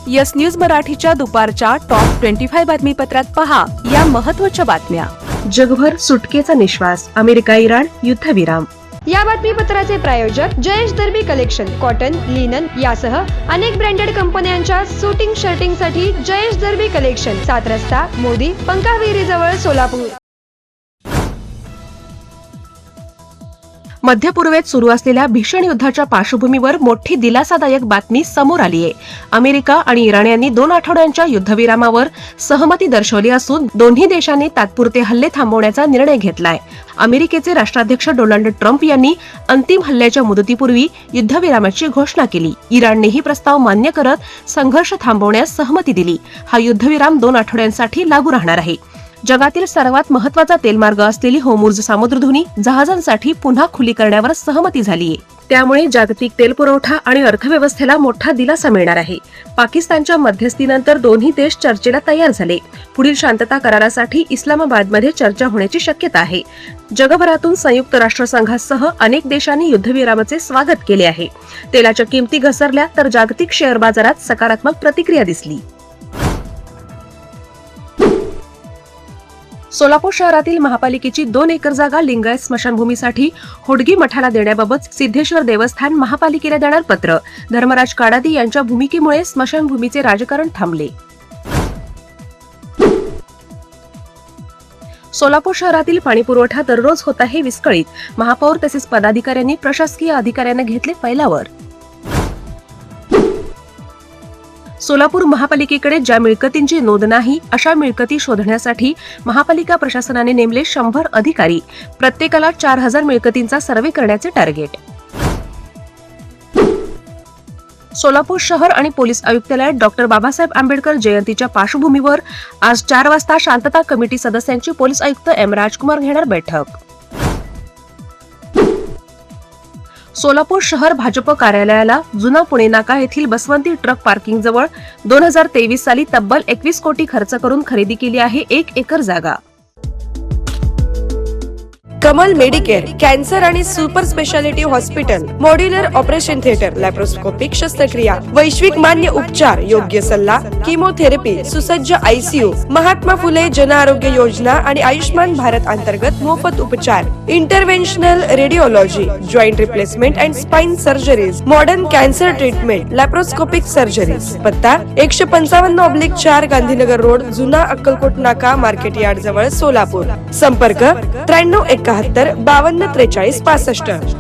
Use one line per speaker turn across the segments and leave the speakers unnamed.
Yes news मराठीच्या दुपारच्या top 25 बातमीपत्रात पहा या महत्त्वाच्या बातम्या.
जगभर सुटकेचा निश्वास, अमेरिका इराण युद्धविराम.
या बातमीपत्राचे प्रायोजक जयेश दर्बी कलेक्शन, कॉटन, लिनन यासह अनेक ब्रँडेड कंपन्यांच्या शूटिंग शर्टिंगसाठी जयेश दर्बी कलेक्शन, 7 रस्ता मोदी पंकाविहिरी जवळ सोलापूर.
मध्य पूर्वेत सुरू असलेल्या भीषण युद्धाच्या पार्श्वभूमीवर मोठी दिलासादायक बातमी समोर आली आहे. अमेरिका आणि इराण यांनी 2 आठवड्यांच्या युद्धविरामावर सहमती दर्शवली असून दोन्ही देशांनी तात्पुरते हल्ले थांबवण्याचा निर्णय घेतलाय. अमेरिकेचे राष्ट्राध्यक्ष डोनाल्ड ट्रम्प यांनी अंतिम हल्ल्याच्या मुदतीपूर्वी युद्धविरामाची घोषणा केली. इराणने ही प्रस्ताव मान्य करत संघर्ष थांबवण्यास सहमती दिली. हा युद्धविराम 2 आठवड्यांसाठी लागू राहणार आहे. जगातील सर्वात महत्त्वाचा तेलमार्ग असलेली होर्मुझ सामुद्रधुनी जहाजांसाठी पुन्हा खुली करण्यावर सहमती झालीय. त्यामुळे जागतिक तेल पुरवठा आणि अर्थव्यवस्थेला मोठा दिलासा मिळणार आहे. पाकिस्तानच्या मध्यस्थीनंतर दोन्ही देश चर्चेला तयार झाले. पुढील शांतता करारासाठी इस्लामाबादमध्ये चर्चा होण्याची शक्यता आहे. जगभरातून संयुक्त राष्ट्रसंघासह अनेक देशांनी युद्धविरामाचे स्वागत केले आहे. तेलाच्या किमती घसरल्या तर जागतिक शेअर बाजारात सकारात्मक प्रतिक्रिया दिसली. सोलापूर शहरातील महापालिकेची 2 एकर जागा लिंगायत स्मशानभूमीसाठी होडगी मठाला देण्याबाबत सिद्धेश्वर देवस्थान महापालिकेला देणार पत्र. धर्मराज काडादी यांच्या भूमिकेमुळे स्मशानभूमीचे राजकारण थांबले. सोलापूर शहरातील पाणीपुरवठा दररोज होत आहे विस्कळीत. महापौर तसेच पदाधिकाऱ्यांनी प्रशासकीय अधिकाऱ्यांना घेतले फैलावर. सोलापूर महापालिकेकडे ज्या मिळकतींची नोंद नाही अशा मिळकती शोधण्यासाठी महापालिका प्रशासनाने नेमले 100 अधिकारी. प्रत्येकाला 4000 मिळकतींचा सर्व्हे करण्याचे टार्गेट. सोलापूर शहर आणि पोलीस आयुक्तालयात डॉ. बाबासाहेब आंबेडकर जयंतीच्या पार्श्वभूमीवर आज 4 वाजता शांतता कमिटी सदस्यांची पोलीस आयुक्त एम. राजकुमार घेणार बैठक. सोलापूर शहर भाजप कार्यालयाला जुना पुणे नाका येथील बसवंती ट्रक पार्किंग जवळ 2023 साली तब्बल 21 कोटी खर्च करून खरेदी केली आहे 1 एकर जागा.
कमल मेडिकेअर, कॅन्सर आणि super speciality hospital, modular operation theatre, laparoscopic शस्त्रक्रिया, वैश्विक मान्य उपचार, योग्य सल्ला, किमोथेरपी, सुसज्ज आयसीयू, महात्मा फुले जन आरोग्य योजना आणि आयुष्मान भारत अंतर्गत मोफत उपचार, interventional radiology, joint replacement and spine surgeries, modern cancer treatment, laparoscopic surgeries. पत्ता 155/4 गांधीनगर रोड, जुना अक्कलकोट नाका, मार्केट यार्ड जवळ सोलापूर. संपर्क 9371 52 43 65.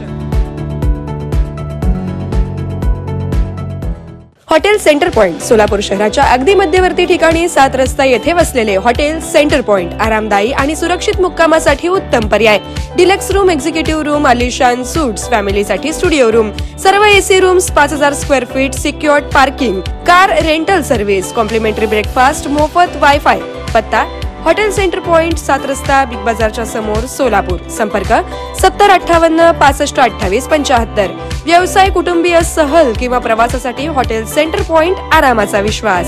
हॉटेल सेंटर पॉइंट, सोलापूर शहराच्या अगदी मध्यवर्ती ठिकाणी 7 रस्ता येथे वसलेले हॉटेल सेंटर पॉइंट आरामदायी आणि सुरक्षित मुक्कामासाठी उत्तम पर्याय. डिलक्स रूम, एक्झिक्युटिव्ह रूम, आलिशान सूट्स, फॅमिलीसाठी स्टुडिओ रूम, सर्व AC rooms, 5000 square feet, secured parking, car rental service, complimentary breakfast, मोफत वायफाय. पत्ता हॉटेल सेंटर पॉइंट, 7 रस्ता, बिग बाजारच्या समोर, सोलापूर. संपर्क 7058 65 28 75. व्यवसाय, कुटुंबीय, सहल किंवा प्रवासासाठी हॉटेल सेंटर पॉइंट आरामाचा विश्वास.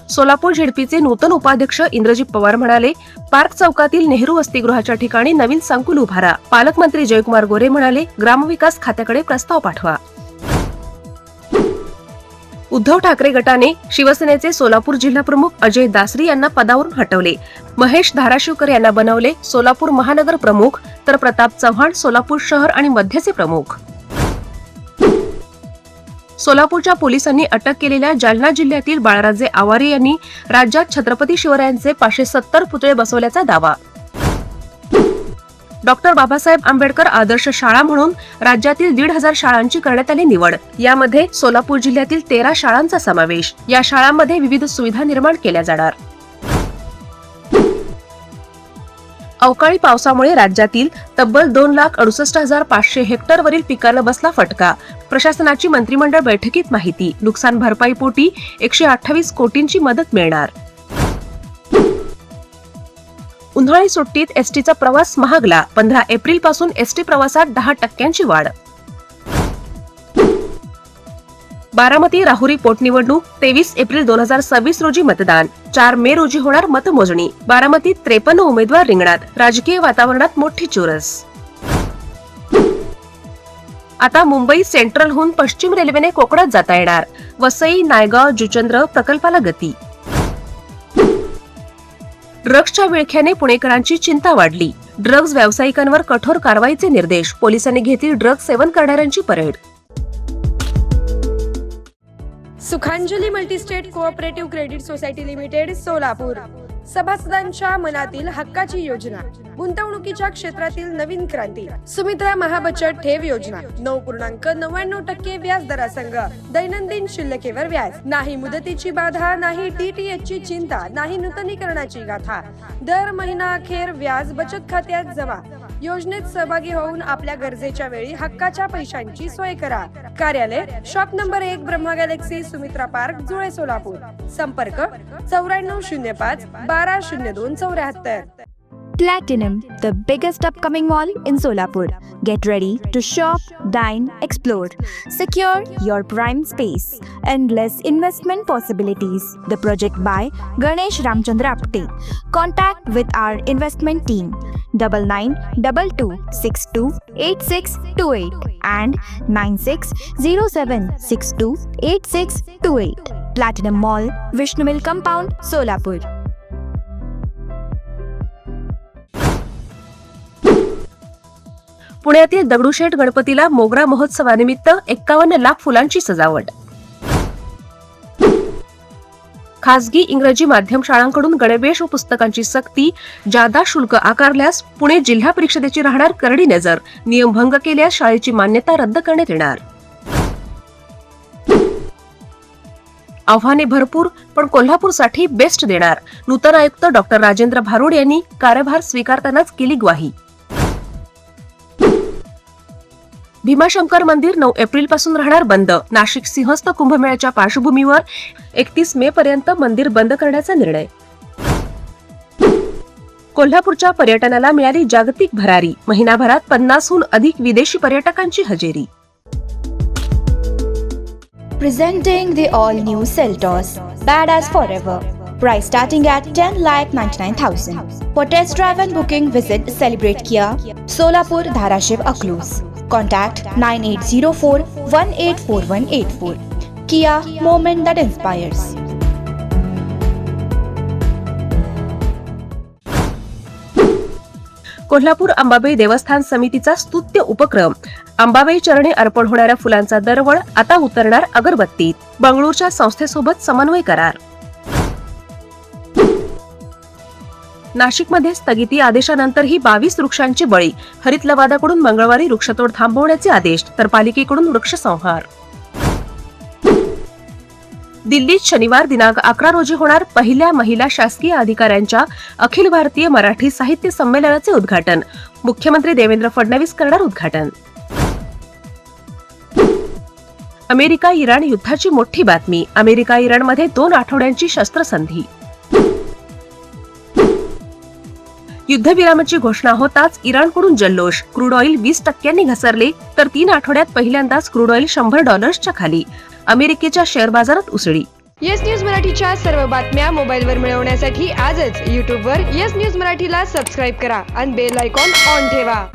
सोलापूर झेडपीचे नूतन उपाध्यक्ष इंद्रजीत पवार म्हणाले, पार्क चौकातील नेहरू वसतिगृहाच्या ठिकाणी नवीन संकुल उभारा. पालकमंत्री जयकुमार गोरे म्हणाले, ग्रामविकास खात्याकडे प्रस्ताव पाठवा. उद्धव ठाकरे गटाने शिवसेनेचे सोलापूर जिल्हा प्रमुख अजय दासरी यांना पदावरून हटवले. महेश धाराशिवकर यांना बनवले सोलापूर महानगर प्रमुख, तर प्रताप चव्हाण सोलापूर शहर आणि मध्यचे प्रमुख. सोलापूरच्या पोलिसांनी अटक केलेल्या जालना जिल्ह्यातील बाळराजे आवारे यांनी राज्यात छत्रपती शिवरायांचे 570 पुतळे बसवल्याचा दावा. डॉ. बाबासाहेब आंबेडकर आदर्श शाळा म्हणून राज्यातील 1,500 शाळांची करण्यात आली निवड. यामध्ये सोलापूर जिल्ह्यातील 13 शाळांचा समावेश. या शाळांमध्ये विविध सुविधा निर्माण केल्या जाणार. अवकाळी पावसामुळे राज्यातील तब्बल 2,68,500 हेक्टरवरील पिकांना बसला फटका. प्रशासनाची मंत्रिमंडळ बैठकीत माहिती. नुकसान भरपाईपोटी 128 कोटींची मदत मिळणार. उन्हाळी सुट्टीत एसटीचा प्रवास महागला. 15 एप्रिल पासून एसटी प्रवासात 10% वाढ. बारामती राहुरी पोटनिवडणूक 23 एप्रिल 2026 रोजी मतदान. 4 मे रोजी होणार मतमोजणी. बारामतीत 53 उमेदवार रिंगणात. राजकीय वातावरणात मोठी चुरस. आता मुंबई सेंट्रलहून पश्चिम रेल्वेने कोकणात जाता येणार. वसई, नायगाव, जुचंद्र प्रकल्पाला गती. ड्रग्सच्या विळख्याने पुणेकरांची चिंता वाढली. ड्रग्ज व्यावसायिकांवर कठोर कारवाईचे निर्देश. पोलिसांनी घेतली ड्रग्ज सेवन करणाऱ्यांची parade.
Sukhanjali multistate cooperative credit society limited Solapur. सभासदांच्या मनातील हक्काची योजना, गुंतवणुकीच्या क्षेत्रातील नवीन क्रांती. सुमित्रा महाबचत ठेव योजना 9.99% व्याज दरासंग दैनंदिन शिल्लकेवर व्याज. नाही मुदतीची बाधा, नाही DTH ची चिंता, नाही नूतनीकरणाची गाथा. दर महिना अखेर व्याज बचत खात्यात जमा. योजनेत सहभागी होऊन आपल्या गरजेच्या वेळी हक्काच्या पैशांची सोय करा. कार्यालय shop number 1, Brahma Galaxy, Sumitra park, जुळे, सोलापूर. संपर्क 9405 1202 74.
Platinum, the biggest upcoming mall in Solapur. Get ready to shop, dine, explore. Secure your prime space. Endless investment possibilities. The project by Ganesh Ramchandra Apte. Contact with our investment team 9922628628 and 9607628628. Platinum Mall, Vishnu Mill Compound, Solapur.
पुण्यातील दगडूशेठ गणपतीला मोगरा महोत्सवानिमित्त 51 लाख फुलांची सजावट. खासगी इंग्रजी माध्यम शाळांकडून गणवेश व पुस्तकांची सक्ती. जादा शुल्क आकारल्यास पुणे जिल्हा परिषदेची राहणार करडी नजर. नियमभंग केल्यास शाळेची मान्यता रद्द करण्यात येणार. आव्हाने भरपूर, पण कोल्हापूरसाठी बेस्ट देणार. नूतन आयुक्त डॉक्टर राजेंद्र भारुड यांनी कार्यभार स्वीकारतानाच केली ग्वाही. भीमाशंकर मंदिर 9 एप्रिलपासून राहणार बंद. नाशिक सिंहस्थ कुंभमेळ्याच्या पार्श्वभूमीवर 31 मे पर्यंत मंदिर बंद करण्याचा निर्णय. कोल्हापूरच्या पर्यटनाला मिळाली जागतिक भरारी. महिनाभरात 50हून अधिक विदेशी पर्यटकांची हजेरी.
Presenting the all-new Seltos, badass forever. Price starting at 10,99,000. For test drive and booking, visit Celebrate Kia, Solapur, Dharashiv, Aklus. Contact 9804-184184. Kia, moment that inspires.
Kolhapur Ambabai देवस्थान समितीचा स्तुत्य उपक्रम. अंबाबाई चरणी अर्पण होणाऱ्या फुलांचा दरवळ आता उतरणार अगरबत्तीत. बंगळूरच्या संस्थेसोबत समन्वय करार. नाशिकमध्ये स्थगिती आदेशानंतरही 22 वृक्षांची बळी. हरित लवादाकडून मंगळवारी वृक्षतोड थांबवण्याचे आदेश, तर पालिकेकडून वृक्षसंहार. दिल्लीत शनिवार दिनांक 11 रोजी होणार पहिल्या महिला शासकीय अधिकाऱ्यांच्या अखिल भारतीय मराठी साहित्य संमेलनाचे उद्घाटन. मुख्यमंत्री देवेंद्र फडणवीस करणार उद्घाटन. अमेरिका इराण युद्धाची मोठी बातमी. अमेरिका इराणमध्ये 2 आठवड्यांची शस्त्रसंधी. युद्धविरामाची घोषणा होताच इराणकडून जल्लोष. क्रूड ऑइल 20% घसरले, तर 3 आठवड्यात पहिल्यांदाच क्रूड ऑइल $100 खाली. अमेरिकेच्या शेअर बाजारात उसळी.
येस न्यूज मराठीच्या सर्व बातम्या मोबाईलवर मिळवण्यासाठी आजच YouTubeवर येस न्यूज मराठीला सबस्क्राईब करा आणि बेल आयकॉन ऑन ठेवा.